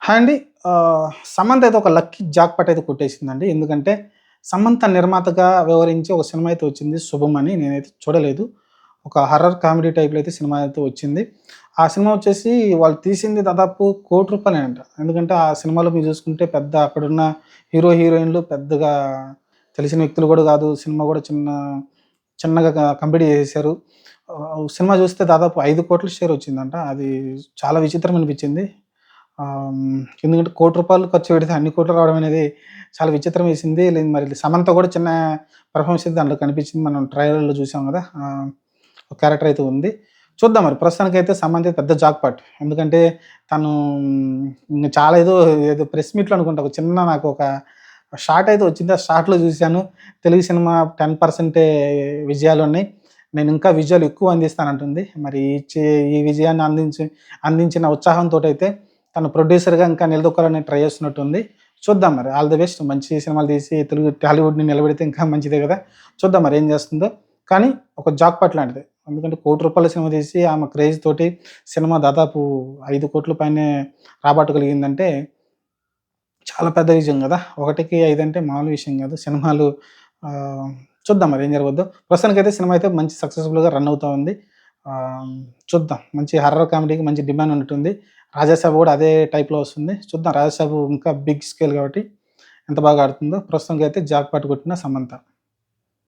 Hi అండి. 'సమంత' అయితే ఒక లక్కీ జాక్‌పాట్ అయితే కొట్టేసిందండి. ఎందుకంటే 'సమంత' నిర్మాతగా వ్యవహరించి ఒక సినిమా అయితే వచ్చింది 'శుభం' అని. నేనైతే చూడలేదు. ఒక హారర్ కామెడీ టైప్‌లో అయితే సినిమా అయితే వచ్చింది. ఆ సినిమా వచ్చేసి వాళ్ళు తీసింది దాదాపు ₹1,00,00,000 ఎందుకంటే ఆ సినిమాలో మీరు చూసుకుంటే పెద్ద అక్కడున్న హీరో, హీరోయిన్‌లు పెద్దగా తెలిసిన వ్యక్తులు కూడా కాదు. సినిమా కూడా చిన్నగా కంప్లీట్ చేసేసారు. సినిమా చూస్తే దాదాపు 5,00,00,000 షేర్ వచ్చిందంట. అది చాలా విచిత్రం అనిపించింది. ఎందుకంటే ₹1,00,00,000 ఖర్చు పెడితే అన్ని కోట్లు రావడం అనేది చాలా విచిత్రం వేసింది. లేదు మరి సమంత కూడా చిన్న పెర్ఫార్మన్స్ అయితే దాంట్లో కనిపించింది. మనం ట్రైలర్‌లో చూసాం గదా! ఒక క్యారెక్టర్ అయితే ఉంది. చూద్దాం మరి ప్రస్తుతానికైతే సమంత పెద్ద జాక్‌పాట్. ఎందుకంటే తను చాలా ఏదో ప్రెస్ మీట్‌లో అనుకుంటా ఒక చిన్న నాకొక షార్ట్ అయితే వచ్చింది. ఆ షార్ట్‌లో చూసాను. తెలుగు సినిమా 10% విజయాలున్నాయి. నేను ఇంకా విజయాలు ఎక్కువ అందిస్తానంటుంది. మరి ఈ విజయాన్ని అందించిన ఉత్సాహంతోటైతే తను ప్రొడ్యూసర్‌గా ఇంకా నిలదొక్కాలని ట్రై చేస్తున్నట్టుంది. చూద్దాం మరి. All the best. మంచి సినిమాలు తీసి తెలుగు టాలీవుడ్‌ని నిలబెడితే ఇంకా మంచిదే గదా! చూద్దాం మరి ఏం చేస్తుందో. కానీ ఒక జాక్‌పాట్ లాంటిది. ఎందుకంటే ₹1,00,00,000 సినిమా తీసి ఆమె క్రేజ్ తోటి సినిమా దాదాపు 5,00,00,000 పైనే రాబట్టగలిగిందంటే చాలా పెద్ద విజయం గదా! 1కి 5 అంటే మామూలు విషయం గాదు. సినిమాలు ఆహ్, చూద్దాం మరి ఏం జరగబోద్దో. ప్రస్తుతానికైతే సినిమా అయితే మంచి సక్సెస్‌ఫుల్‌గా రన్ అవుతా ఉంది. ఆహ్, చూద్దాం. మంచి హారర్ కామెడీకి మంచి డిమాండ్ ఉన్నట్టుంది. 'రాజాసాబ్' గూడా అదే టైప్‌లో వస్తుంది. చూద్దాం 'రాజాసాబ్' ఇంకా బిగ్ స్కేల్ కాబట్టి ఎంత బాగా ఆడుతుందో. ప్రస్తుతానికైతే జాక్‌పాట్ కొట్టిన 'సమంత'.